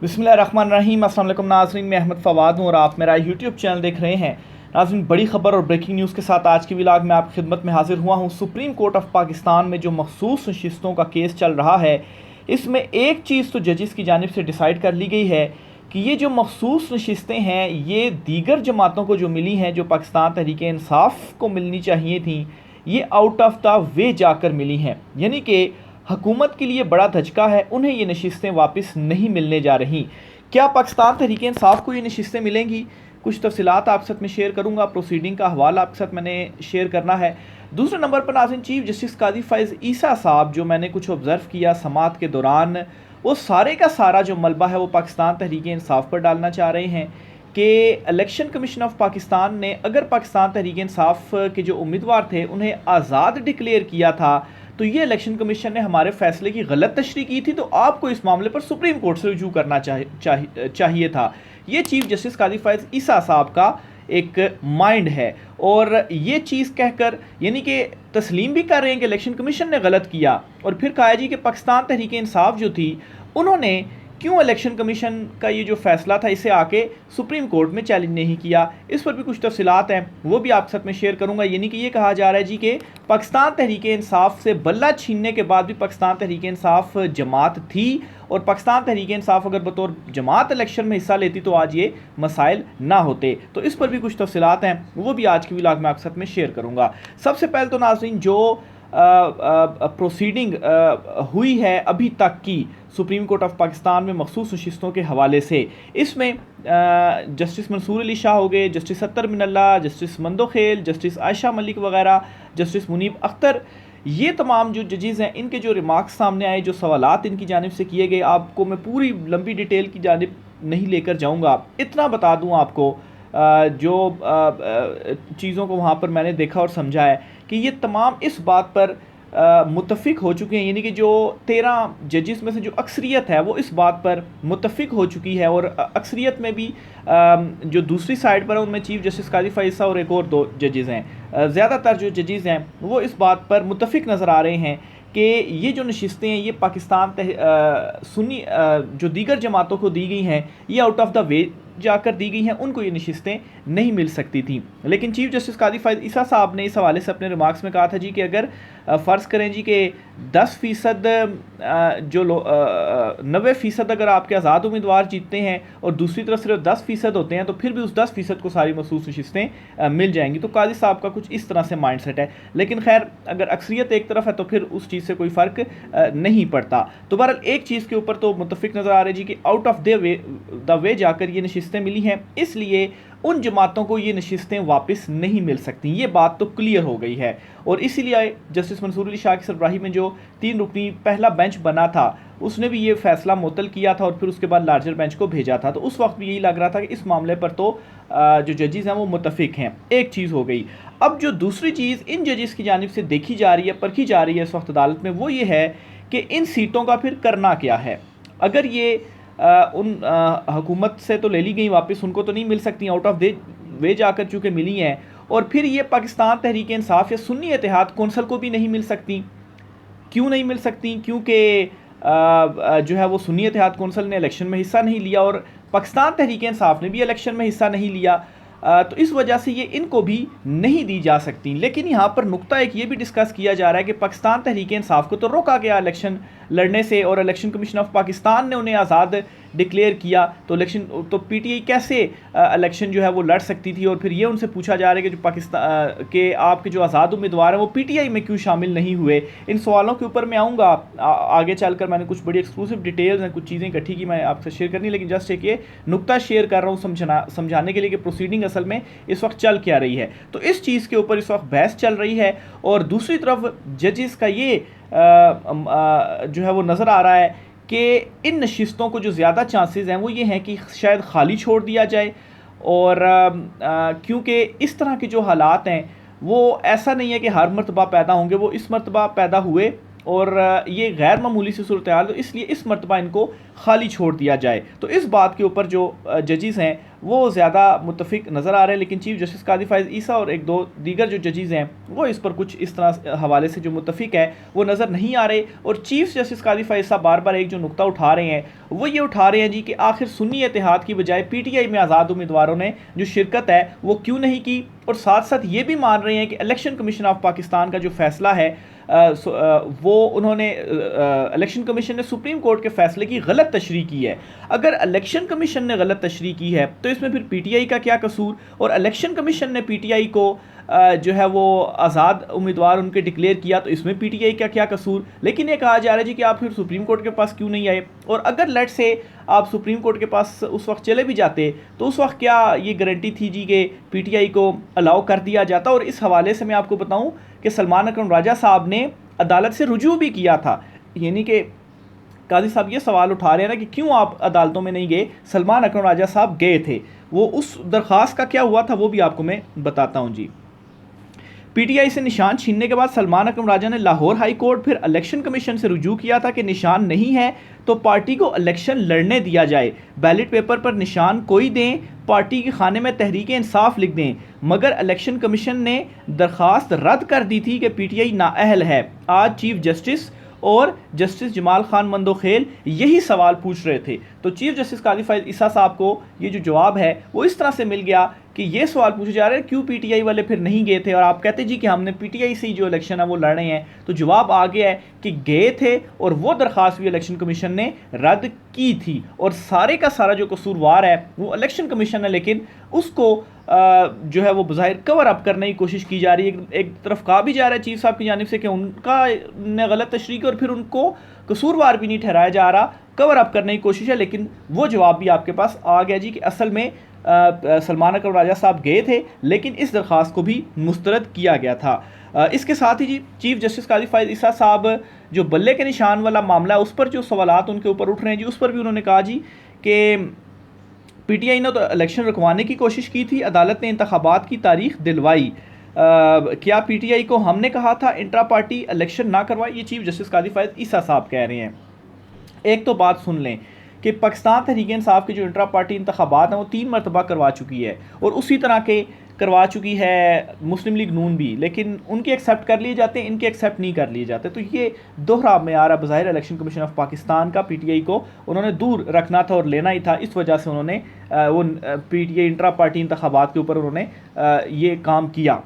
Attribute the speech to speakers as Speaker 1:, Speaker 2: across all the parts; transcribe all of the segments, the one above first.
Speaker 1: बिस्मिल्लाहिर्रहमानिर्रहीम। अस्सलाम वालेकुम नाज़रीन, मैं अहमद फ़वाद हूँ और आप मेरा यूट्यूब चैनल देख रहे हैं। नाज़रीन, बड़ी खबर और ब्रेकिंग न्यूज़ के साथ आज की व्लॉग में आपकी खिदमत में हाजिर हुआ हूँ। सुप्रीम कोर्ट ऑफ पाकिस्तान में जो मखसूस नशिस्तों का केस चल रहा है, इसमें एक चीज़ तो जजेस की जानिब से डिसाइड कर ली गई है कि ये जो मखसूस नशिस्तें हैं ये दीगर जमातों को जो मिली हैं, जो पाकिस्तान तहरीक इंसाफ को मिलनी चाहिए थी, ये आउट ऑफ द वे जाकर मिली हैं। यानी कि हुकूमत के लिए बड़ा धचका है, उन्हें ये नशिस्तें वापस नहीं मिलने जा रही। क्या पाकिस्तान तहरीक इंसाफ को ये नशिस्तें मिलेंगी? कुछ तफसीलात आपके साथ में शेयर करूँगा। प्रोसीडिंग का हवाला आपके साथ मैंने शेयर करना है। दूसरे नंबर पर नाज़रीन, चीफ जस्टिस काजी फ़ैज़ ईसा साहब, जो मैंने कुछ ऑब्ज़र्व किया समात के दौरान, वो सारे का सारा जो मलबा है वो पाकिस्तान तहरीक इंसाफ पर डालना चाह रहे हैं कि इलेक्शन कमीशन ऑफ पाकिस्तान ने अगर पाकिस्तान तहरीक इंसाफ के जो उम्मीदवार थे उन्हें आज़ाद डिक्लेयर किया था, तो ये इलेक्शन कमीशन ने हमारे फैसले की गलत तशरीह की थी, तो आपको इस मामले पर सुप्रीम कोर्ट से रुजू करना चाहिए था। ये चीफ जस्टिस काजी फ़ैज़ ईसा साहब का एक माइंड है और ये चीज़ कहकर यानी कि तस्लीम भी कर रहे हैं कि इलेक्शन कमीशन ने गलत किया, और फिर कहा जी कि पाकिस्तान तहरीक इंसाफ जो थी उन्होंने क्यों इलेक्शन कमीशन का ये जो फैसला था इसे आके सुप्रीम कोर्ट में चैलेंज नहीं किया। इस पर भी कुछ तफसीलात हैं, वो भी आपके साथ में शेयर करूंगा। यानी कि ये कहा जा रहा है जी कि पाकिस्तान तहरीक इंसाफ से बल्ला छीनने के बाद भी पाकिस्तान तहरीक इंसाफ जमात थी, और पाकिस्तान तहरीक इंसाफ अगर बतौर जमात इलेक्शन में हिस्सा लेती तो आज ये मसाइल ना होते। तो इस पर भी कुछ तफसीलात हैं, वो भी आज की व्लॉग में आपके साथ में शेयर करूँगा। सबसे पहले तो नाज़रीन, जो प्रोसीडिंग हुई है अभी तक की सुप्रीम कोर्ट ऑफ पाकिस्तान में मखसूस नशिस्तों के हवाले से, इसमें जस्टिस मंसूर अली शाह हो गए, जस्टिस अत्तर मिनल्ला, जस्टिस मंदोखेल, जस्टिस आयशा मलिक वगैरह, जस्टिस मुनीब अख्तर, ये तमाम जो जजेज़ हैं, इनके जो रिमार्क्स सामने आए, जो सवालात इनकी जानिब से किए गए, आपको मैं पूरी लंबी डिटेल की जानिब नहीं लेकर जाऊँगा। इतना बता दूँ आपको, जो चीज़ों को वहाँ पर मैंने देखा और समझा है कि ये तमाम इस बात पर मुत्तफ़िक हो चुके हैं, यानी कि जो 13 जजेस में से जो अक्सरियत है वो इस बात पर मुत्तफ़िक हो चुकी है, और अक्सरियत में भी जो दूसरी साइड पर है उनमें चीफ जस्टिस काजी फ़ैज़ और एक और 2 जजेस हैं। ज़्यादातर जो जजेस हैं वो इस बात पर मुत्तफ़िक नज़र आ रहे हैं कि ये जो नशिस्तें हैं ये पाकिस्तान सुन्नी जो दीगर जमातों को दी गई हैं, ये आउट ऑफ द वे जाकर दी गई हैं, उनको ये नशिस्तें नहीं मिल सकती थी। लेकिन चीफ जस्टिस काजी फ़ैज़ ईसा साहब ने इस हवाले से अपने रिमार्क्स में कहा था जी कि अगर फ़र्ज़ करें जी कि 10% जो 90% अगर आपके आज़ाद उम्मीदवार जीतते हैं और दूसरी तरफ सिर्फ 10% होते हैं, तो फिर भी उस 10% को सारी मखसूस नशिस्तें मिल जाएंगी। तो काजी साहब का कुछ इस तरह से माइंड सेट है। लेकिन खैर, अगर अक्सरियत एक तरफ है तो फिर उस चीज़ से कोई फ़र्क नहीं पड़ता। तो बहरहाल एक चीज़ के ऊपर तो मुत्तफ़िक नज़र आ रहे जी कि आउट ऑफ द वे जाकर ये नशिस्तें मिली हैं, इसलिए उन जमातों को ये नशिस्तें वापस नहीं मिल सकती। ये बात तो क्लियर हो गई है, और इसीलिए जस्टिस मंसूर अली शाह की सरबराही में जो 3 रुकनी पहला बेंच बना था उसने भी ये फैसला मुअत्तल किया था और फिर उसके बाद लार्जर बेंच को भेजा था। तो उस वक्त भी यही लग रहा था कि इस मामले पर तो जो जजेस हैं वो मुत्तफ़िक हैं। एक चीज़ हो गई। अब जो दूसरी चीज़ इन जजेस की जानिब से देखी जा रही है, परखी जा रही है इस वक्त अदालत में, वो ये है कि इन सीटों का फिर करना क्या है। अगर ये उन हुकूमत से तो ले ली गई वापस, उनको तो नहीं मिल सकती, आउट ऑफ वे जाकर चूँकि मिली हैं, और फिर ये पाकिस्तान तहरीक इंसाफ या सुन्नी इत्तेहाद कौंसल को भी नहीं मिल सकती। क्यों नहीं मिल सकती? क्योंकि जो है वो सुन्नी इत्तेहाद कौंसल ने इलेक्शन में हिस्सा नहीं लिया और पाकिस्तान तहरीक इंसाफ ने भी इलेक्शन में हिस्सा नहीं लिया, तो इस वजह से ये इनको भी नहीं दी जा सकती। लेकिन यहाँ पर नुक्ता एक ये भी डिस्कस किया जा रहा है कि पाकिस्तान तहरीक इंसाफ को तो रोका गया इलेक्शन लड़ने से, और इलेक्शन कमीशन ऑफ पाकिस्तान ने उन्हें आज़ाद डिक्लेयर किया, तो पीटीआई कैसे इलेक्शन जो है वो लड़ सकती थी। और फिर ये उनसे पूछा जा रहा है कि जो पाकिस्तान के आपके जो आज़ाद उम्मीदवार हैं वो पीटीआई में क्यों शामिल नहीं हुए। इन सवालों के ऊपर मैं आऊँगा आगे चलकर। मैंने कुछ बड़ी एक्सक्लूसिव डिटेल्स हैं, कुछ चीज़ें इकट्ठी की मैं आपसे शेयर करनी, लेकिन जस्ट एक ये नुक्ता शेयर कर रहा हूँ समझाने के लिए कि प्रोसीडिंग असल में इस वक्त चल क्या रही है। तो इस चीज़ के ऊपर इस वक्त बहस चल रही है, और दूसरी तरफ जजेस का ये जो है वो नज़र आ रहा है कि इन नशिस्तों को जो ज़्यादा चांसेस हैं वो ये हैं कि शायद खाली छोड़ दिया जाए, और क्योंकि इस तरह के जो हालात हैं वो ऐसा नहीं है कि हर मरतबा पैदा होंगे, वो इस मरतबा पैदा हुए और ये गैर मामूली सी सूरत हाल, तो इसलिए इस मरतबा इनको खाली छोड़ दिया जाए। तो इस बात के ऊपर जो जजेस हैं वो ज़्यादा मुत्तफिक नज़र आ रहे हैं, लेकिन चीफ जस्टिस कादी फाइज़ ईसा और एक दो दीगर जो जजेस हैं वो इस पर कुछ इस तरह हवाले से जो मुत्तफिक है वो नज़र नहीं आ रहे। और चीफ जस्टिस कादी फाइज़ साहब बार बार एक जो नुकता उठा रहे हैं वो ये उठा रहे हैं जी कि आखिर सुन्नी इत्तेहाद की बजाय PTI में आज़ाद उम्मीदवारों ने जो शिरकत है वो क्यों नहीं की, और साथ साथ ये भी मान रहे हैं कि इलेक्शन कमीशन ऑफ पाकिस्तान का जो फैसला है वो उन्होंने इलेक्शन कमीशन ने सुप्रीम कोर्ट के फैसले की गलत तशरीह की है। अगर इलेक्शन कमीशन ने गलत तशरीह की है तो इसमें फिर PTI का क्या कसूर, और इलेक्शन कमीशन ने PTI को जो है वो आज़ाद उम्मीदवार उनके डिक्लेयर किया तो इसमें PTI का क्या कसूर। लेकिन ये कहा जा रहा है जी कि आप फिर सुप्रीम कोर्ट के पास क्यों नहीं आए, और अगर लेट से आप सुप्रीम कोर्ट के पास उस वक्त चले भी जाते तो उस वक्त क्या ये गारंटी थी जी कि PTI को अलाउ कर दिया जाता। और इस हवाले से मैं आपको बताऊं कि सलमान अकरम राजा साहब ने अदालत से रुजू भी किया था, यानी कि काजी साहब ये सवाल उठा रहे हैं ना कि क्यों आप अदालतों में नहीं गए, सलमान अकरम राजा साहब गए थे। वो उस दरख्वास्त का क्या हुआ था वो भी आपको मैं बताता हूँ जी। PTI से निशान छीनने के बाद सलमान अकरम राजा ने लाहौर हाई कोर्ट फिर इलेक्शन कमीशन से रुजू किया था कि निशान नहीं है तो पार्टी को इलेक्शन लड़ने दिया जाए, बैलेट पेपर पर निशान कोई दें, पार्टी के खाने में तहरीक इंसाफ लिख दें। मगर इलेक्शन कमीशन ने दरख्वास्त रद्द कर दी थी कि PTI नाअहल है। आज चीफ जस्टिस और जस्टिस जमाल खान मंदोखेल यही सवाल पूछ रहे थे, तो चीफ जस्टिस कादी फाइज़ ईसा साहब को ये जो जवाब है वो इस तरह से मिल गया कि ये सवाल पूछे जा रहे हैं क्यों PTI वाले फिर नहीं गए थे, और आप कहते जी कि हमने PTI से ही जो इलेक्शन है वो लड़ रहे हैं। तो जवाब आ गया है कि गए थे और वो दरख्वास्त भी इलेक्शन कमीशन ने रद्द की थी, और सारे का सारा जो कसूरवार है वो इलेक्शन कमीशन है, लेकिन उसको जो है वो बज़ाहिर कवर अप करने की कोशिश की जा रही है। एक तरफ कहा भी जा रहा है चीफ साहब की जानिब से कि उनका ने गलत तशरीह की और फिर उनको कसूरवार भी नहीं ठहराया जा रहा, कवर अप करने की कोशिश है। लेकिन वो जवाब भी आपके पास आ गया जी कि असल में सलमान अकरम राजा साहब गए थे, लेकिन इस दरख्वास्त को भी मुस्तरद किया गया था। इसके साथ ही जी चीफ जस्टिस कादी फाइज़ ईसा साहब जो बल्ले के निशान वाला मामला है उस पर जो सवालात उनके ऊपर उठ रहे हैं जी, उस पर भी उन्होंने कहा जी कि PTI ने तो इलेक्शन रुकवाने की कोशिश की थी, अदालत ने इंतखाबात की तारीख दिलवाई। क्या PTI को हमने कहा था इंट्रा पार्टी इलेक्शन ना करवाए, ये चीफ जस्टिस कादी फाइज़ ईसा साहब कह रहे हैं। एक तो बात सुन लें कि पाकिस्तान तहरीक इंसाफ के जो इंट्रा पार्टी इंतखाबात हैं वो 3 मरतबा करवा चुकी है, और उसी तरह के करवा चुकी है मुस्लिम लीग नून भी, लेकिन उनके एक्सेप्ट कर लिए जाते हैं, इनके एक्सेप्ट नहीं कर लिए जाते। तो ये दोहरा मेयार बज़ाहिर इलेक्शन कमीशन ऑफ पाकिस्तान का PTI को उन्होंने दूर रखना था और लेना ही था, इस वजह से उन्होंने वो PTI इंट्रा पार्टी इंतखाबात के ऊपर उन्होंने ये काम किया।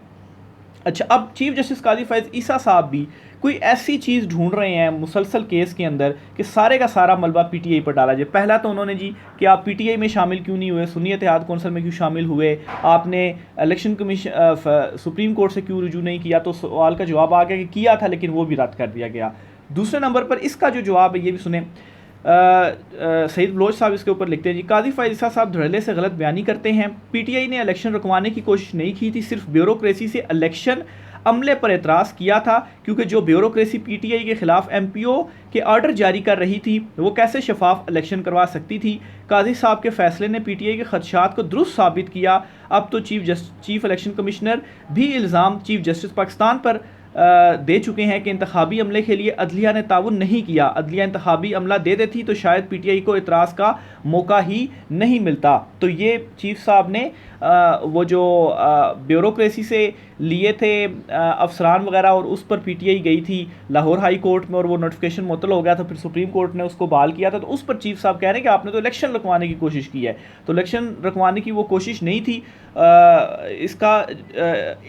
Speaker 1: अच्छा, अब चीफ जस्टिस कादी फाइज़ ईसा साहब भी कोई ऐसी चीज़ ढूंढ रहे हैं मुसलसल केस के अंदर कि सारे का सारा मलबा PTI पर डाला जाए। पहला तो उन्होंने जी कि आप PTI में शामिल क्यों नहीं हुए, सुन्नी इत्तेहाद कौंसिल में क्यों शामिल हुए, आपने इलेक्शन कमीशन सुप्रीम कोर्ट से क्यों रुजू नहीं किया, तो सवाल का जवाब आ गया कि किया था लेकिन वो भी रद्द कर दिया गया। दूसरे नंबर पर इसका जो जवाब है ये भी सुने, सईद बलोच साहब इसके ऊपर लिखते हैं जी, कादी फाइज़ ईसा साहब धड़ल्ले से गलत बयानी करते हैं। PTI ने इलेक्शन रुकवाने की कोशिश नहीं की थी, सिर्फ ब्यूरोक्रेसी से इलेक्शन अमले पर एतराज़ किया था, क्योंकि जो ब्यूरोक्रेसी PTI के खिलाफ MPO के ऑर्डर जारी कर रही थी वो कैसे शफाफ इलेक्शन करवा सकती थी। काजी साहब के फैसले ने PTI के खदशात को दुरुस्त साबित किया। अब तो चीफ इलेक्शन कमिश्नर भी इल्ज़ाम चीफ जस्टिस पाकिस्तान पर दे चुके हैं कि इंतखाबी अमले के लिए अदलिया ने ताउन नहीं किया। अदलिया इंतखाबी अमला दे देती तो शायद PTI को इतराज़ का मौका ही नहीं मिलता। तो ये चीफ साहब ने वो जो ब्यूरोक्रेसी से लिए थे अफसरान वगैरह, और उस पर PTI गई थी लाहौर हाई कोर्ट में और वो नोटिफिकेशन मुअत्तल हो गया था, फिर सुप्रीम कोर्ट ने उसको बहाल किया था। तो उस पर चीफ साहब कह रहे हैं कि आपने तो इलेक्शन रुकवाने की कोशिश की है, तो इलेक्शन रुकवाने की वो कोशिश नहीं थी।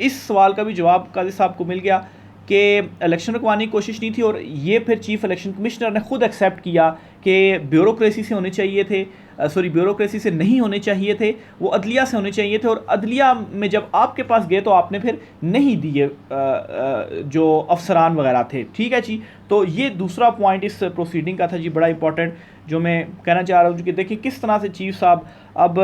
Speaker 1: इस सवाल का भी जवाब काजी साहब को मिल गया कि इलेक्शन रुकवाने की कोशिश नहीं थी, और ये फिर चीफ इलेक्शन कमिश्नर ने खुद एक्सेप्ट किया कि ब्यूरोक्रेसी से होने चाहिए थे, ब्यूरोक्रेसी से नहीं होने चाहिए थे, वो अदलिया से होने चाहिए थे, और अदलिया में जब आपके पास गए तो आपने फिर नहीं दिए जो अफसरान वगैरह थे। ठीक है जी, तो ये दूसरा पॉइंट इस प्रोसीडिंग का था जी, बड़ा इंपॉर्टेंट जो मैं कहना चाह रहा हूँ कि देखिए किस तरह से चीफ साहब अब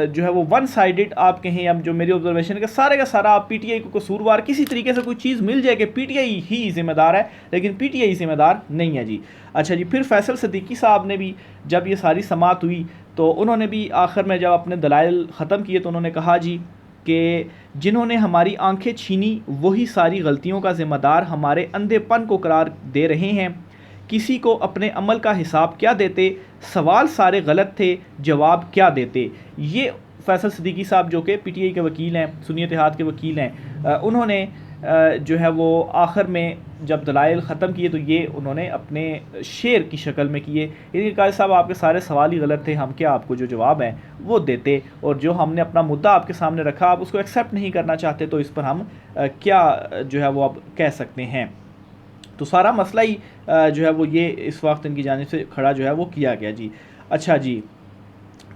Speaker 1: जो है वो वन साइडेड आप कहें, अब जो मेरी ऑब्जर्वेशन है सारे का सारा आप PTI को कसूरवार किसी तरीके से कोई चीज़ मिल जाए कि PTI ही जिम्मेदार है, लेकिन PTI जिम्मेदार नहीं है जी। अच्छा जी, फिर फैसल सिद्दीकी साहब ने भी जब ये सारी समात हुई तो उन्होंने भी आखिर में जब अपने दलाइल ख़त्म किए तो उन्होंने कहा जी कि जिन्होंने हमारी आंखें छीनी वही सारी गलतियों का ज़िम्मेदार हमारे अंधेपन को करार दे रहे हैं। किसी को अपने अमल का हिसाब क्या देते, सवाल सारे गलत थे, जवाब क्या देते। ये फैसल सिद्दीकी साहब जो कि पीटीआई के वकील हैं, सुन्नी इत्तेहाद के वकील हैं, उन्होंने जो है वो आखिर में जब दलाइल ख़त्म किए तो ये उन्होंने अपने शेर की शक्ल में किए। यानी काजी साहब आपके सारे सवाल ही गलत थे, हम क्या आपको जो जवाब है वो देते, और जो हमने अपना मुद्दा आपके सामने रखा आप उसको एक्सेप्ट नहीं करना चाहते, तो इस पर हम क्या जो है वो अब कह सकते हैं। तो सारा मसला ही जो है वो ये इस वक्त इनकी जानिब से खड़ा जो है वो किया गया जी। अच्छा जी,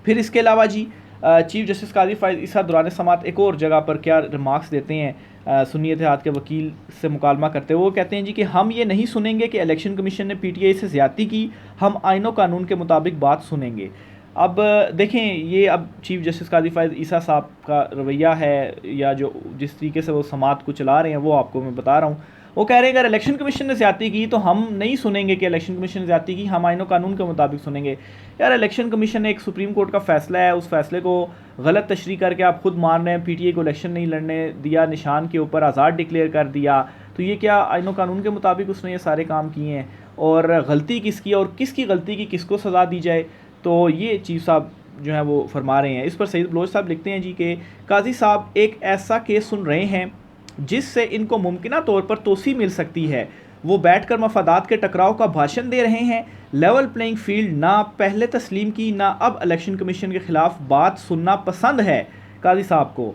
Speaker 1: फिर इसके अलावा जी चीफ जस्टिस काजी फ़ाइज़ ईसा दौरान समात एक और जगह पर क्या रिमार्क्स देते हैं सुन्नी इत्तेहाद के वकील से मुकालमा करते हुए। वो कहते हैं जी कि हम ये नहीं सुनेंगे कि इलेक्शन कमीशन ने पीटीआई से ज़्यादती की, हम आईन व कानून के मुताबिक बात सुनेंगे। अब देखें, ये अब चीफ जस्टिस काजी फ़ाइज़ ईसा साहब का रवैया है या जो जिस तरीके से वो समात को चला रहे हैं वो आपको मैं बता रहा हूँ। वो कह रहे हैं अगर इलेक्शन कमीशन ने ज़्यादती की तो हम नहीं सुनेंगे कि इलेक्शन कमीशन ने ज़्यादती की, हम आईन कानून के मुताबिक सुनेंगे। यार इलेक्शन कमीशन ने एक सुप्रीम कोर्ट का फ़ैसला है, उस फैसले को गलत तशरीह करके आप खुद मान रहे हैं पीटीआई को इलेक्शन नहीं लड़ने दिया, निशान के ऊपर आज़ाद डिक्लेयर कर दिया, तो ये क्या आईन कानून के मुताबिक उसने ये सारे काम किए हैं? और गलती किसकी और किसकी गलती की किसको सज़ा दी जाए, तो ये चीफ साहब जो है वो फरमा रहे हैं। इस पर सईद बलोच साहब लिखते हैं जी कि काजी साहब एक ऐसा केस सुन रहे हैं जिससे इनको मुमकिना तौर पर तोसी मिल सकती है। वो बैठकर मफादात के टकराव का भाषण दे रहे हैं। लेवल प्लेइंग फील्ड ना पहले तस्लीम की ना अब इलेक्शन कमीशन के ख़िलाफ़ बात सुनना पसंद है काजी साहब को।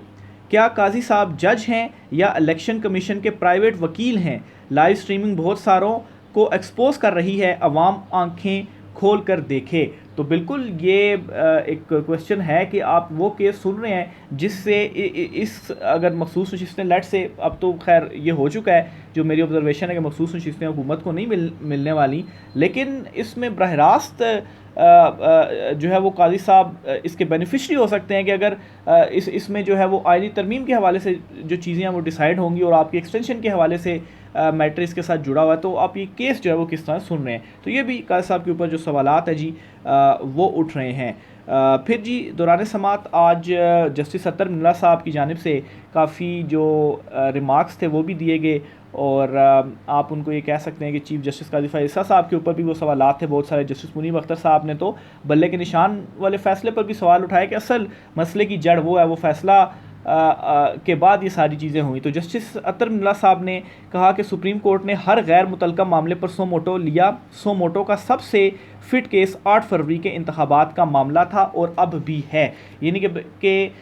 Speaker 1: क्या काजी साहब जज हैं या इलेक्शन कमीशन के प्राइवेट वकील हैं? लाइव स्ट्रीमिंग बहुत सारों को एक्सपोज कर रही है, अवाम आंखें खोल कर देखे। तो बिल्कुल ये एक क्वेश्चन है कि आप वो केस सुन रहे हैं जिससे इस अगर मखसूस नशिस्तें लेट से, अब तो खैर ये हो चुका है, जो मेरी ऑब्जर्वेशन है कि मखसूस नशिस्तें हुकूमत को नहीं मिलने वाली, लेकिन इसमें बरह रास्त जो है वो काजी साहब इसके बेनिफिशरी हो सकते हैं कि अगर इसमें जो है वो आईनी तरमीम के हवाले से जो चीज़ें हैं वो डिसाइड होंगी और आपकी एक्सटेंशन के हवाले से मैटर इसके साथ जुड़ा हुआ है, तो आप ये केस जो है वो किस तरह सुन रहे हैं। तो ये भी काजी साहब के ऊपर जो सवालात है जी वो उठ रहे हैं। फिर जी दौरान समात आज जस्टिस अतर मिल्ला साहब की जानिब से काफ़ी जो रिमार्क्स थे वो भी दिए गए, और आप उनको ये कह सकते हैं कि चीफ जस्टिस काजी फ़ाइज़ ईसा साहब के ऊपर भी वो सवालात थे बहुत सारे। जस्टिस मुनीब अख्तर साहब ने तो बल्ले के निशान वाले फ़ैसले पर भी सवाल उठाया कि असल मसले की जड़ वो है, वो फ़ैसला के बाद ये सारी चीज़ें हुई। तो जस्टिस अतर मिल्ला साहब ने कहा कि सुप्रीम कोर्ट ने हर गैर मुतलका मामले पर सो मोटो लिया। सो मोटो का सबसे फिट केस 8 फरवरी के इंतखाबात का मामला था और अब भी है। यानी कि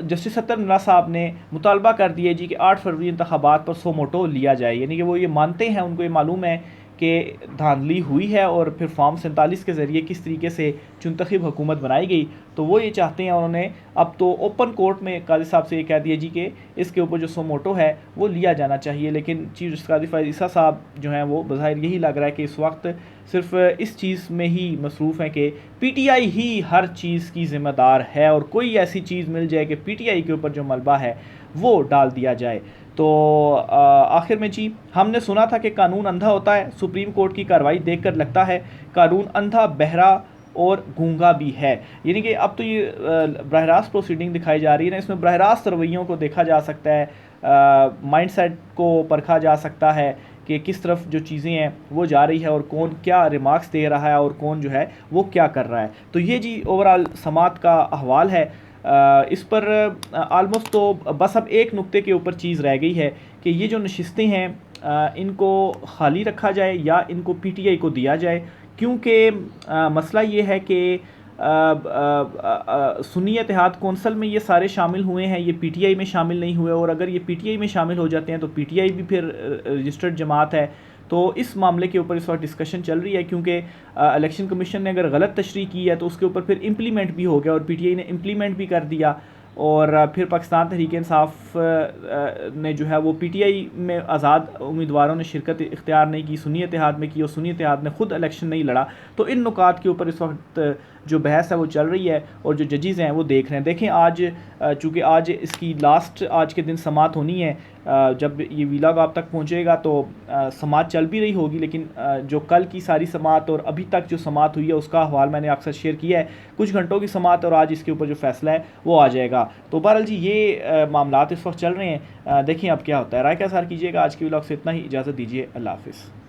Speaker 1: जस्टिस अतर मिल्ला साहब ने मुतालबा कर दिया जी कि 8 फरवरी इंतखाबात पर सो मोटो लिया जाए। यानी कि वो ये मानते हैं, उनको ये मालूम है कि धांधली हुई है और फिर फॉर्म 47 के ज़रिए किस तरीके से चुनतखब हुकूमत बनाई गई, तो वो ये चाहते हैं। उन्होंने अब तो ओपन कोर्ट में काजी साहब से ये कह दिया जी कि इसके ऊपर जो सो मोटो है वो लिया जाना चाहिए। लेकिन चीफ जस्टिस काजी फ़ाइज़ ईसा साहब जो हैं वो बज़ाहिर यही लग रहा है कि इस वक्त सिर्फ इस चीज़ में ही मसरूफ़ हैं कि पीटीआई ही हर चीज़ की ज़िम्मेदार है और कोई ऐसी चीज़ मिल जाए कि पीटीआई के ऊपर जो मलबा है वो डाल दिया जाए। तो आखिर में जी हमने सुना था कि कानून अंधा होता है, सुप्रीम कोर्ट की कार्रवाई देखकर लगता है कानून अंधा, बहरा और गूंगा भी है। यानी कि अब तो ये बरह रास्त प्रोसीडिंग दिखाई जा रही है ना, इसमें बरह रास्त रवैयों को देखा जा सकता है, माइंडसेट को परखा जा सकता है कि किस तरफ जो चीज़ें हैं वो जा रही है और कौन क्या रिमार्क्स दे रहा है और कौन जो है वो क्या कर रहा है। तो ये जी ओवरऑल समात का अहवाल है। इस पर आलमोस्ट तो बस अब एक नुक्ते के ऊपर चीज़ रह गई है कि ये जो नशिस्तें हैं इनको खाली रखा जाए या इनको पीटीआई को दिया जाए, क्योंकि मसला ये है कि सुन्नी इत्तेहाद कौंसल में ये सारे शामिल हुए हैं, ये पीटीआई में शामिल नहीं हुए, और अगर ये पीटीआई में शामिल हो जाते हैं तो पीटीआई भी फिर रजिस्टर्ड जमात है। तो इस मामले के ऊपर इस वक्त डिस्कशन चल रही है, क्योंकि इलेक्शन कमीशन ने अगर गलत तशरीह की है तो उसके ऊपर फिर इम्प्लीमेंट भी हो गया और पीटीआई ने इम्प्लीमेंट भी कर दिया, और फिर पाकिस्तान तहरीक इंसाफ ने जो है वो पीटीआई में आज़ाद उम्मीदवारों ने शिरकत इख्तियार नहीं की, सुन्नी इत्तेहाद में की, और सुन्नी इत्तेहाद ने खुद इलेक्शन नहीं लड़ा। तो इन नुकात के ऊपर इस वक्त जो बहस है वो चल रही है और जो जजेज़ हैं वो देख रहे हैं। देखें आज चूँकि आज इसकी लास्ट आज के दिन समात होनी है, जब ये वीलॉग आप तक पहुंचेगा तो समाअत चल भी रही होगी, लेकिन जो कल की सारी समाअत और अभी तक जो समाअत हुई है उसका अहवाल मैंने अक्सर शेयर किया है। कुछ घंटों की समाअत और आज इसके ऊपर जो फैसला है वो आ जाएगा। तो बहरहाल जी ये मामलात इस वक्त चल रहे हैं, देखिए अब क्या होता है। राय का इज़हार कीजिएगा। आज की व्लॉग से इतना ही, इजाज़त दीजिए, अल्लाह हाफ़िज़।